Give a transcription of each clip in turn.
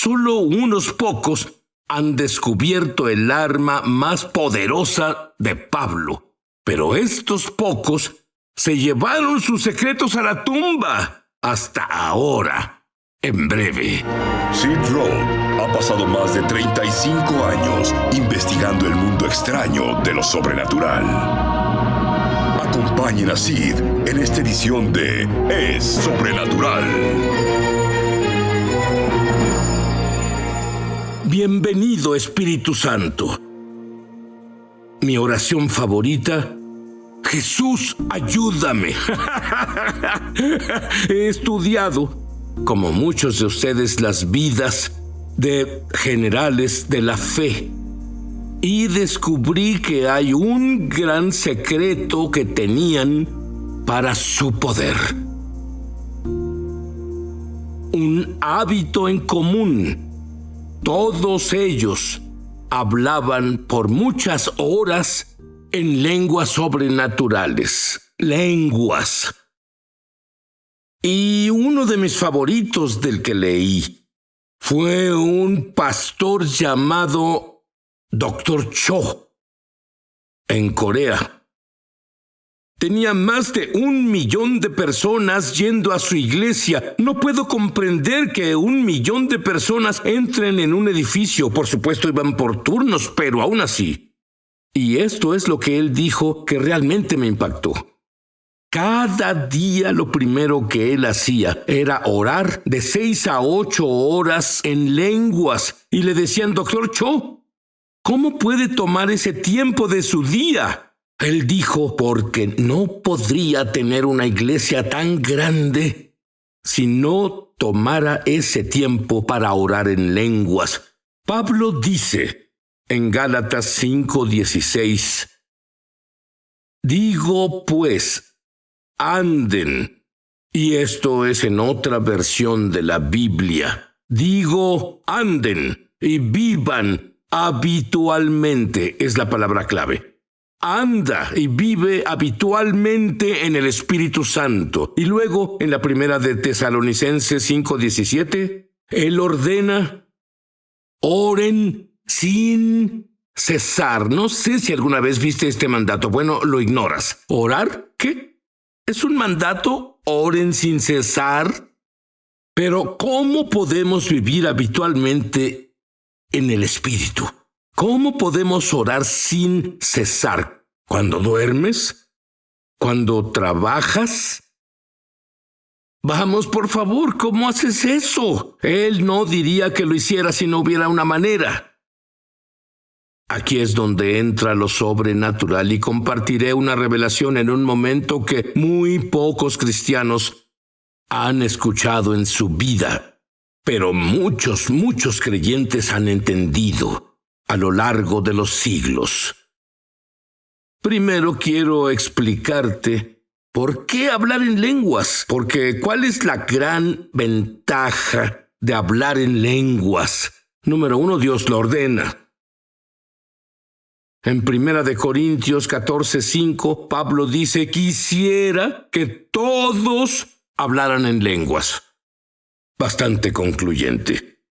Solo unos pocos han descubierto el arma más poderosa de Pablo. Pero estos pocos se llevaron sus secretos a la tumba. Hasta ahora. En breve. Sid Roth ha pasado más de 35 años investigando el mundo extraño de lo sobrenatural. Acompañen a Sid en esta edición de Es Sobrenatural. Bienvenido, Espíritu Santo. Mi oración favorita: Jesús, ayúdame. He estudiado, como muchos de ustedes, las vidas de generales de la fe y descubrí que hay un gran secreto que tenían para su poder. Un hábito en común. Todos ellos hablaban por muchas horas en lenguas sobrenaturales. Lenguas. Y uno de mis favoritos del que leí fue un pastor llamado Dr. Cho en Corea. Tenía más de 1 millón de personas yendo a su iglesia. No puedo comprender que 1 millón de personas entren en un edificio. Por supuesto, iban por turnos, pero aún así. Y esto es lo que él dijo que realmente me impactó. Cada día lo primero que él hacía era orar de 6 a 8 horas en lenguas. Y le decían: Doctor Cho, ¿cómo puede tomar ese tiempo de su día? Él dijo: porque no podría tener una iglesia tan grande si no tomara ese tiempo para orar en lenguas. Pablo dice en Gálatas 5:16, digo pues, anden. Y esto es en otra versión de la Biblia. Digo, anden y vivan habitualmente. Es la palabra clave. Anda y vive habitualmente en el Espíritu Santo. Y luego, en la primera de Tesalonicenses 5:17, él ordena: oren sin cesar. No sé si alguna vez viste este mandato. Bueno, lo ignoras. ¿Orar? ¿Qué? ¿Es un mandato? ¿Oren sin cesar? Pero ¿cómo podemos vivir habitualmente en el Espíritu? ¿Cómo podemos orar sin cesar? ¿Cuando duermes? ¿Cuando trabajas? Vamos, por favor, ¿cómo haces eso? Él no diría que lo hiciera si no hubiera una manera. Aquí es donde entra lo sobrenatural y compartiré una revelación en un momento que muy pocos cristianos han escuchado en su vida, pero muchos creyentes han entendido a lo largo de los siglos. Primero quiero explicarte por qué hablar en lenguas, porque ¿cuál es la gran ventaja de hablar en lenguas? Número 1, Dios lo ordena. En 1 Corintios 14:5, Pablo dice: quisiera que todos hablaran en lenguas. Bastante concluyente.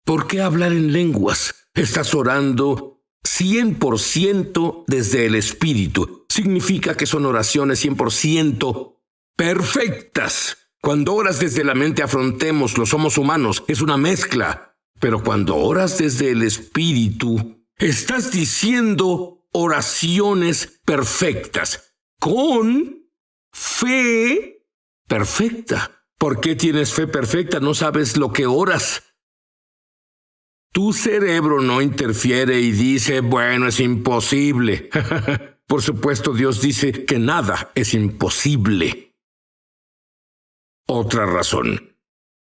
¿Por qué hablar en lenguas? Estás orando 100% desde el Espíritu. Significa que son oraciones 100% perfectas. Cuando oras desde la mente, afrontémoslo, somos humanos, es una mezcla. Pero cuando oras desde el Espíritu, estás diciendo oraciones perfectas, con fe perfecta. ¿Por qué tienes fe perfecta? No sabes lo que oras. Tu cerebro no interfiere y dice: bueno, es imposible. Por supuesto, Dios dice que nada es imposible. Otra razón.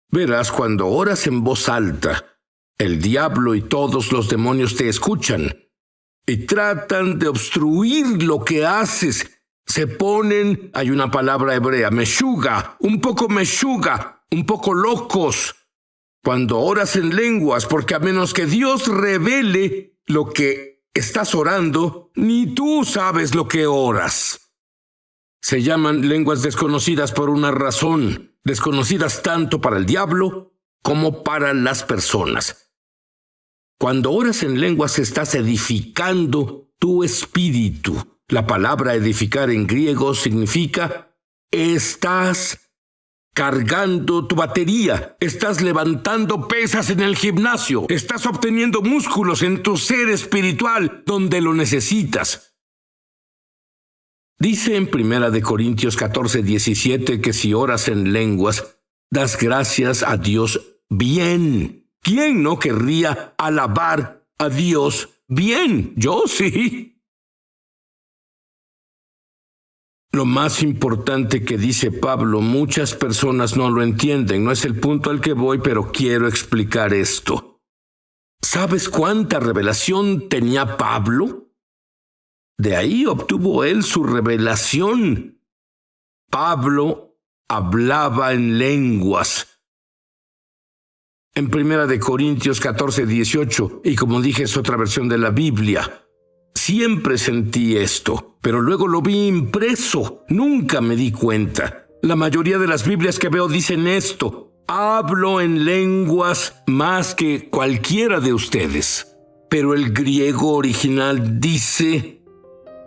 Verás, cuando oras en voz alta, el diablo y todos los demonios te escuchan y tratan de obstruir lo que haces. Se ponen, hay una palabra hebrea, meshuga, un poco locos. Cuando oras en lenguas, porque a menos que Dios revele lo que estás orando, ni tú sabes lo que oras. Se llaman lenguas desconocidas por una razón, desconocidas tanto para el diablo como para las personas. Cuando oras en lenguas estás edificando tu espíritu. La palabra edificar en griego significa estás cargando tu batería, estás levantando pesas en el gimnasio, estás obteniendo músculos en tu ser espiritual donde lo necesitas. Dice en 1 Corintios 14:17 que si oras en lenguas, das gracias a Dios bien. ¿Quién no querría alabar a Dios bien? Yo sí. Lo más importante que dice Pablo, muchas personas no lo entienden. No es el punto al que voy, pero quiero explicar esto. ¿Sabes cuánta revelación tenía Pablo? De ahí obtuvo él su revelación. Pablo hablaba en lenguas. En 1 Corintios 14:18, y como dije es otra versión de la Biblia, siempre sentí esto, pero luego lo vi impreso. Nunca me di cuenta. La mayoría de las Biblias que veo dicen esto. Hablo en lenguas más que cualquiera de ustedes. Pero el griego original dice,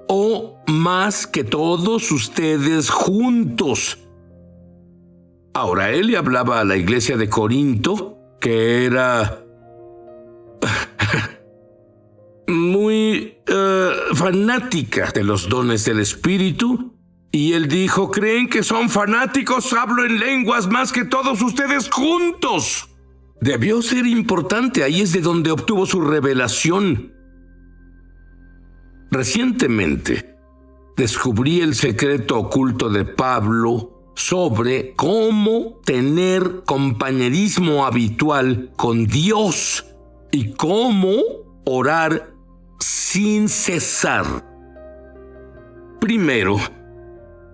o más que todos ustedes juntos. Ahora, él le hablaba a la iglesia de Corinto, que era muy fanática de los dones del Espíritu, y él dijo, ¿creen que son fanáticos? Hablo en lenguas más que todos ustedes juntos. Debió ser importante, ahí es de donde obtuvo su revelación. Recientemente, descubrí el secreto oculto de Pablo sobre cómo tener compañerismo habitual con Dios y cómo orar sin cesar. Primero,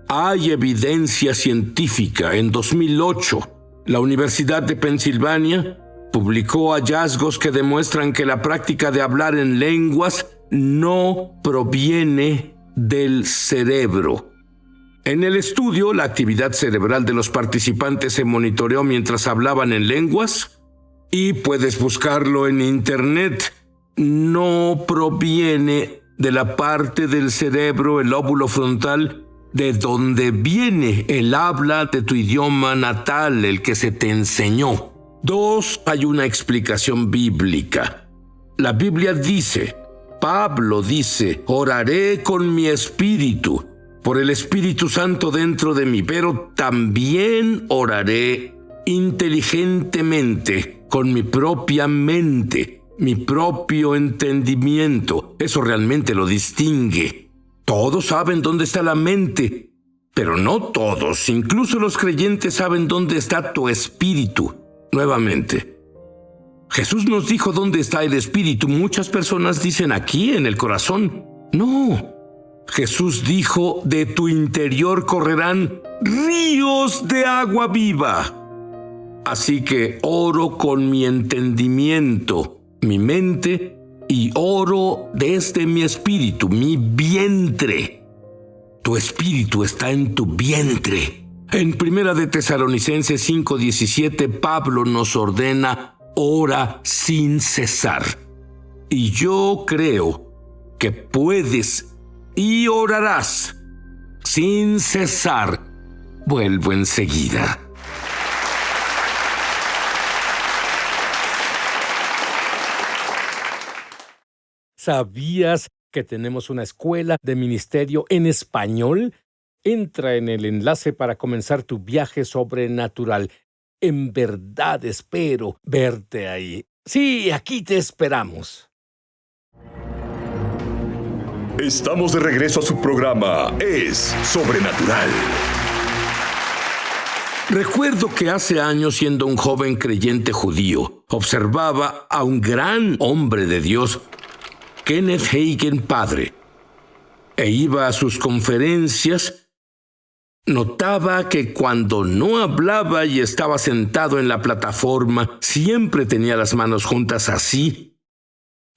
hay evidencia científica. En 2008, la Universidad de Pensilvania publicó hallazgos que demuestran que la práctica de hablar en lenguas no proviene del cerebro. En el estudio, la actividad cerebral de los participantes se monitoreó mientras hablaban en lenguas, y puedes buscarlo en internet. No proviene de la parte del cerebro, el lóbulo frontal, de donde viene el habla de tu idioma natal, el que se te enseñó. 2, hay una explicación bíblica. La Biblia dice, Pablo dice, oraré con mi espíritu, por el Espíritu Santo dentro de mí, pero también oraré inteligentemente, con mi propia mente, mi propio entendimiento. Eso realmente lo distingue. Todos saben dónde está la mente, pero no todos, incluso los creyentes, saben dónde está tu espíritu. Nuevamente, Jesús nos dijo dónde está el espíritu. Muchas personas dicen aquí, en el corazón. No. Jesús dijo, de tu interior correrán ríos de agua viva. Así que oro con mi entendimiento, mi mente, y oro desde mi espíritu, mi vientre. Tu espíritu está en tu vientre. En 1 Tesalonicenses 5:17, Pablo nos ordena, ora sin cesar. Y yo creo que puedes y orarás sin cesar. Vuelvo enseguida. ¿Sabías que tenemos una escuela de ministerio en español? Entra en el enlace para comenzar tu viaje sobrenatural. En verdad espero verte ahí. Sí, aquí te esperamos. Estamos de regreso a su programa Es Sobrenatural. Recuerdo que hace años, siendo un joven creyente judío, observaba a un gran hombre de Dios, Kenneth Hagin padre, e iba a sus conferencias. Notaba que cuando no hablaba y estaba sentado en la plataforma, siempre tenía las manos juntas así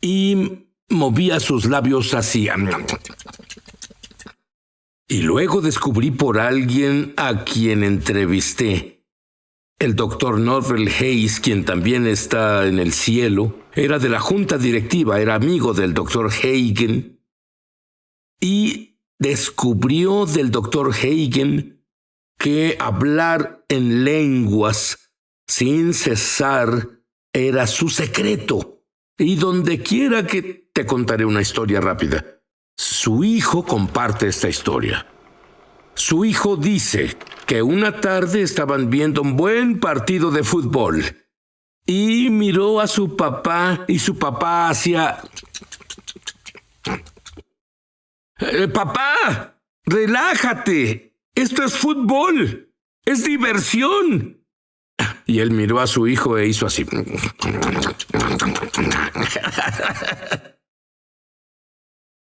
y movía sus labios así. Y luego descubrí por alguien a quien entrevisté El doctor Norvel Hayes, quien también está en el cielo, era de la junta directiva, era amigo del doctor Hagen, y descubrió del doctor Hagen que hablar en lenguas sin cesar era su secreto. Y donde quiera que te contaré una historia rápida. Su hijo comparte esta historia. Su hijo dice que una tarde estaban viendo un buen partido de fútbol y miró a su papá y su papá hacía... ¡Papá! ¡Relájate! ¡Esto es fútbol! ¡Es diversión! Y él miró a su hijo e hizo así.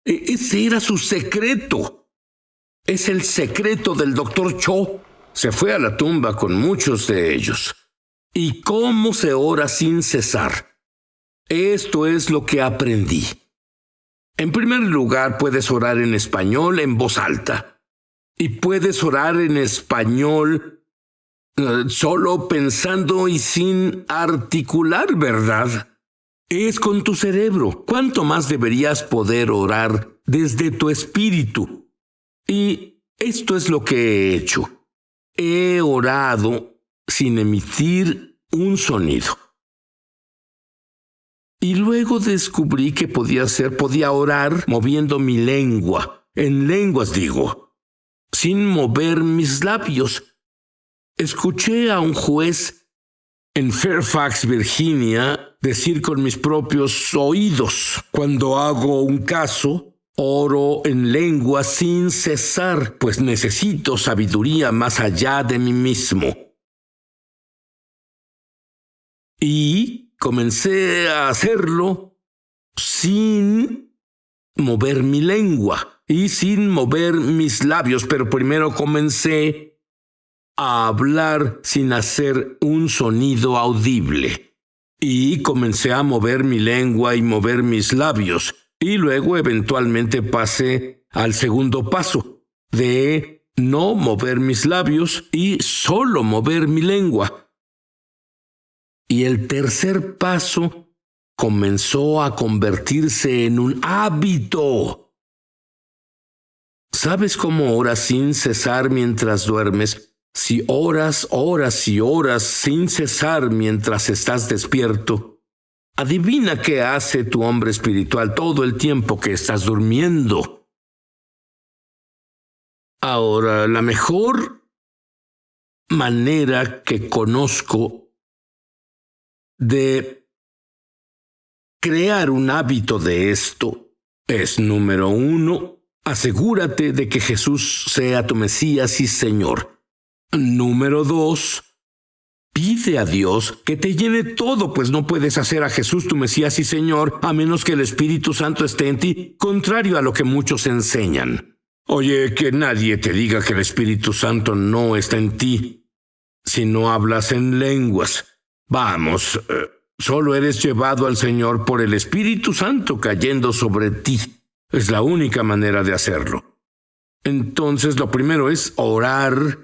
Ese era su secreto. Es el secreto del doctor Cho. Se fue a la tumba con muchos de ellos. ¿Y cómo se ora sin cesar? Esto es lo que aprendí. En primer lugar, puedes orar en español en voz alta. Y puedes orar en español solo pensando y sin articular, ¿verdad? Es con tu cerebro. ¿Cuánto más deberías poder orar desde tu espíritu? Y esto es lo que he hecho. He orado sin emitir un sonido. Y luego descubrí que podía orar moviendo mi lengua. En lenguas digo, sin mover mis labios. Escuché a un juez en Fairfax, Virginia, decir con mis propios oídos: cuando hago un caso, oro en lengua sin cesar, pues necesito sabiduría más allá de mí mismo. Y comencé a hacerlo sin mover mi lengua y sin mover mis labios, pero primero comencé a hablar sin hacer un sonido audible. Y comencé a mover mi lengua y mover mis labios. Y luego eventualmente pasé al segundo paso, de no mover mis labios y solo mover mi lengua. Y el tercer paso comenzó a convertirse en un hábito. ¿Sabes cómo oras sin cesar mientras duermes? Si oras horas y horas sin cesar mientras estás despierto, adivina qué hace tu hombre espiritual todo el tiempo que estás durmiendo. Ahora, la mejor manera que conozco de crear un hábito de esto es, número 1, asegúrate de que Jesús sea tu Mesías y Señor. Número 2, pide a Dios que te llene todo, pues no puedes hacer a Jesús tu Mesías y Señor a menos que el Espíritu Santo esté en ti, contrario a lo que muchos enseñan. Oye, que nadie te diga que el Espíritu Santo no está en ti si no hablas en lenguas. Vamos, solo eres llevado al Señor por el Espíritu Santo cayendo sobre ti. Es la única manera de hacerlo. Entonces, lo primero es orar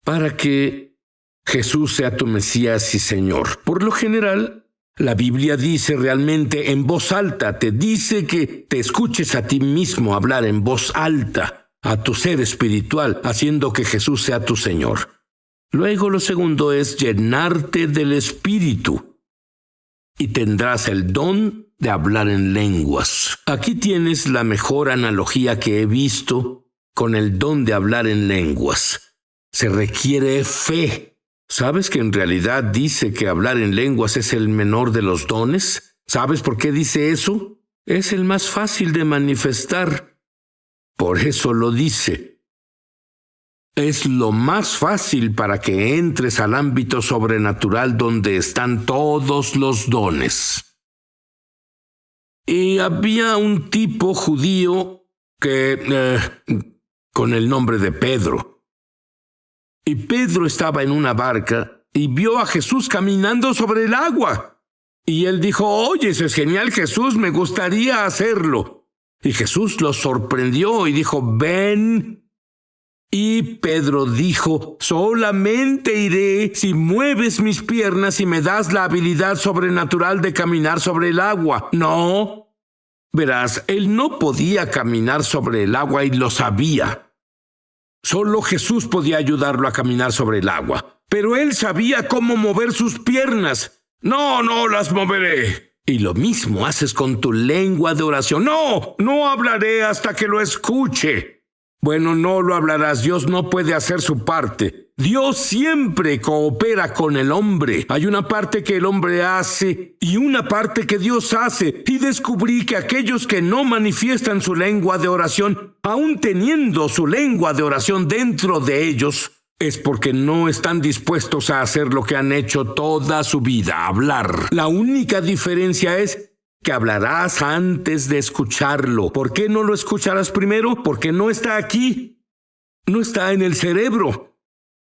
para que Jesús sea tu Mesías y Señor. Por lo general, la Biblia dice realmente en voz alta, te dice que te escuches a ti mismo hablar en voz alta, a tu ser espiritual, haciendo que Jesús sea tu Señor. Luego lo segundo es llenarte del Espíritu y tendrás el don de hablar en lenguas. Aquí tienes la mejor analogía que he visto con el don de hablar en lenguas. Se requiere fe. ¿Sabes que en realidad dice que hablar en lenguas es el menor de los dones? ¿Sabes por qué dice eso? Es el más fácil de manifestar. Por eso lo dice. Es lo más fácil para que entres al ámbito sobrenatural donde están todos los dones. Y había un tipo judío con el nombre de Pedro. Y Pedro estaba en una barca y vio a Jesús caminando sobre el agua. Y él dijo: oye, eso es genial, Jesús, me gustaría hacerlo. Y Jesús lo sorprendió y dijo: ven Y Pedro dijo, solamente iré si mueves mis piernas y me das la habilidad sobrenatural de caminar sobre el agua. No. Verás, él no podía caminar sobre el agua y lo sabía. Solo Jesús podía ayudarlo a caminar sobre el agua. Pero él sabía cómo mover sus piernas. No las moveré. Y lo mismo haces con tu lengua de oración. No hablaré hasta que lo escuche. Bueno, no lo hablarás. Dios no puede hacer su parte. Dios siempre coopera con el hombre. Hay una parte que el hombre hace y una parte que Dios hace. Y descubrí que aquellos que no manifiestan su lengua de oración, aun teniendo su lengua de oración dentro de ellos, es porque no están dispuestos a hacer lo que han hecho toda su vida, hablar. La única diferencia es que hablarás antes de escucharlo. ¿Por qué no lo escucharás primero? Porque no está aquí. No está en el cerebro.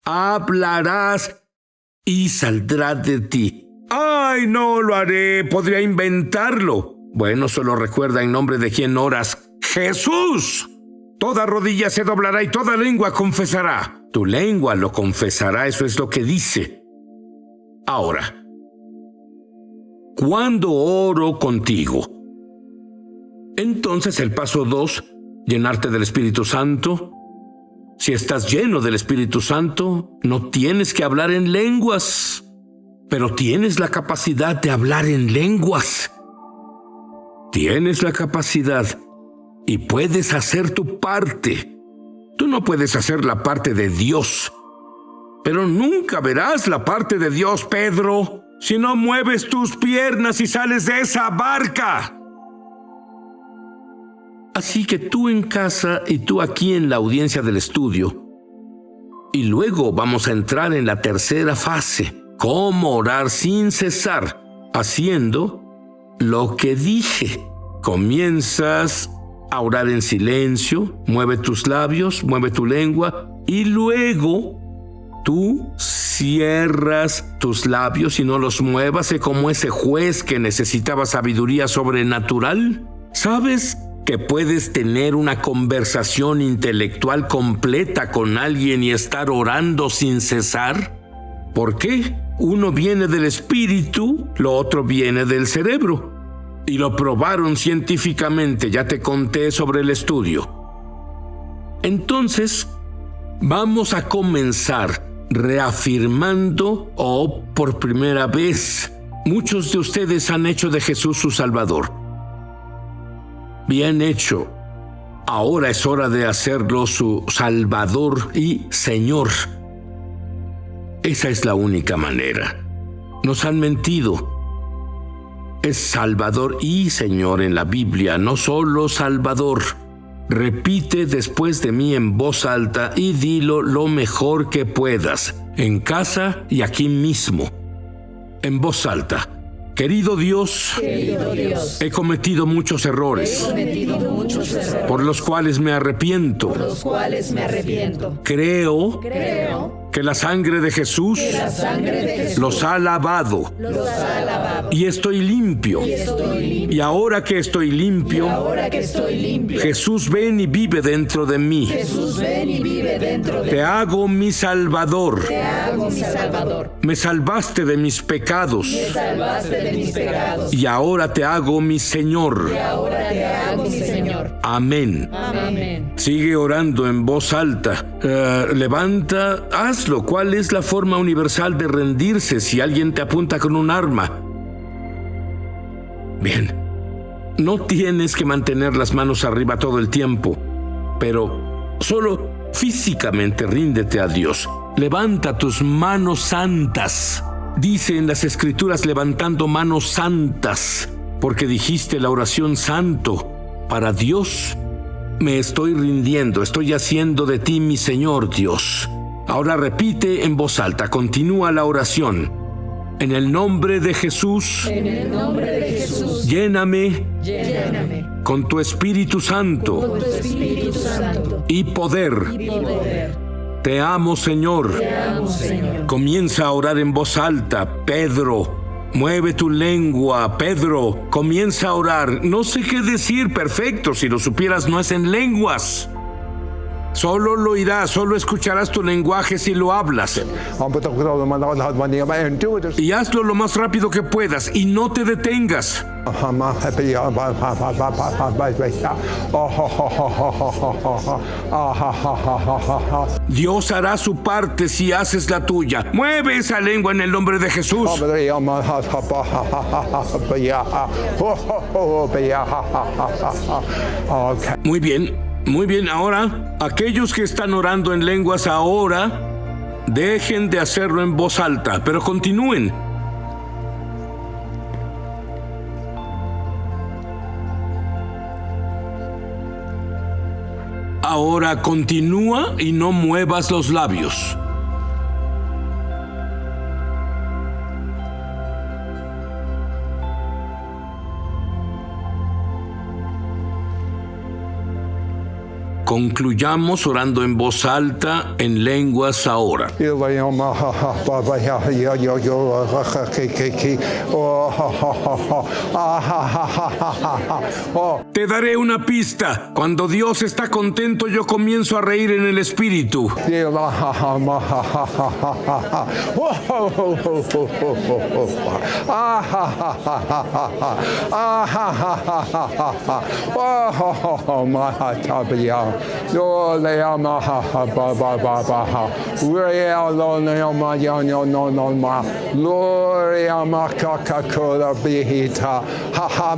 Hablarás y saldrá de ti. ¡Ay, no lo haré! Podría inventarlo. Bueno, solo recuerda en nombre de quién oras. ¡Jesús! Toda rodilla se doblará y toda lengua confesará. Tu lengua lo confesará, eso es lo que dice. Ahora, ¿cuándo oro contigo? Entonces el paso 2, llenarte del Espíritu Santo. Si estás lleno del Espíritu Santo, no tienes que hablar en lenguas, pero tienes la capacidad de hablar en lenguas. Tienes la capacidad y puedes hacer tu parte. Tú no puedes hacer la parte de Dios, pero nunca verás la parte de Dios, Pedro, si no mueves tus piernas y sales de esa barca. Así que tú en casa y tú aquí en la audiencia del estudio. Y luego vamos a entrar en la tercera fase, cómo orar sin cesar, haciendo lo que dije. Comienzas a orar en silencio, mueve tus labios, mueve tu lengua y luego tú cierras tus labios y no los muevas. Sé como ese juez que necesitaba sabiduría sobrenatural. ¿Sabes que puedes tener una conversación intelectual completa con alguien y estar orando sin cesar? ¿Por qué? Uno viene del espíritu, lo otro viene del cerebro. Y lo probaron científicamente, ya te conté sobre el estudio. Entonces, vamos a comenzar reafirmando, por primera vez, muchos de ustedes han hecho de Jesús su Salvador. Bien hecho. Ahora es hora de hacerlo su Salvador y Señor. Esa es la única manera. Nos han mentido. Es Salvador y Señor en la Biblia, no solo Salvador. Repite después de mí en voz alta y dilo lo mejor que puedas, en casa y aquí mismo. En voz alta. Querido Dios, he cometido muchos errores, por los cuales me arrepiento. Creo que la sangre de Jesús los ha lavado. Y estoy limpio. Y ahora que estoy limpio, Jesús, ven y vive dentro de mí. Te hago mi Salvador. Me salvaste de mis pecados. Y ahora te hago mi Señor. Amén. Sigue orando en voz alta. Levanta, hazlo. ¿Cuál es la forma universal de rendirse si alguien te apunta con un arma? Bien. No tienes que mantener las manos arriba todo el tiempo, pero solo físicamente ríndete a Dios. Levanta tus manos santas. Dice en las Escrituras levantando manos santas, porque dijiste la oración santo. Para Dios me estoy rindiendo, estoy haciendo de ti mi Señor Dios. Ahora repite en voz alta, continúa la oración. En el nombre de Jesús, lléname con tu Espíritu Santo, y poder. Te amo, Señor. Comienza a orar en voz alta. Pedro, mueve tu lengua. Pedro, comienza a orar. No sé qué decir, perfecto. Si lo supieras, no es en lenguas. Solo lo oirás, solo escucharás tu lenguaje si lo hablas. Y hazlo lo más rápido que puedas y no te detengas. Dios hará su parte si haces la tuya. Mueve esa lengua en el nombre de Jesús. Muy bien, muy bien. Ahora, aquellos que están orando en lenguas ahora, dejen de hacerlo en voz alta, pero continúen. Ahora continúa y no muevas los labios. Concluyamos orando en voz alta en lenguas ahora. Te daré una pista. Cuando Dios está contento, yo comienzo a reír en el espíritu. Yo le amo Gloria Coca-Cola Bihita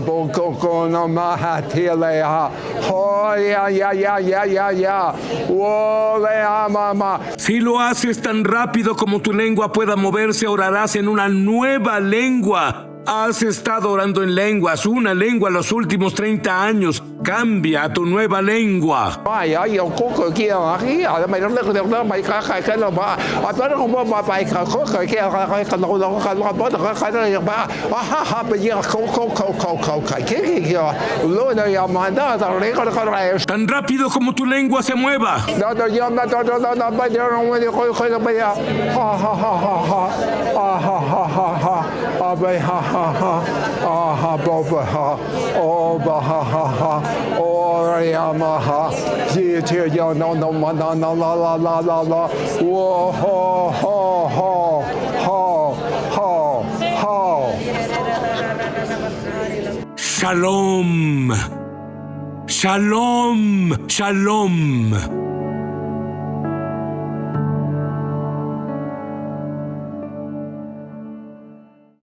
Boko no Mahatilea Si lo haces tan rápido como tu lengua pueda moverse, orarás en una nueva lengua. Has estado orando en lenguas, una lengua los últimos 30 años. Cambia a tu nueva lengua. Tan rápido como tu lengua se mueva. Shalom. Shalom. Shalom.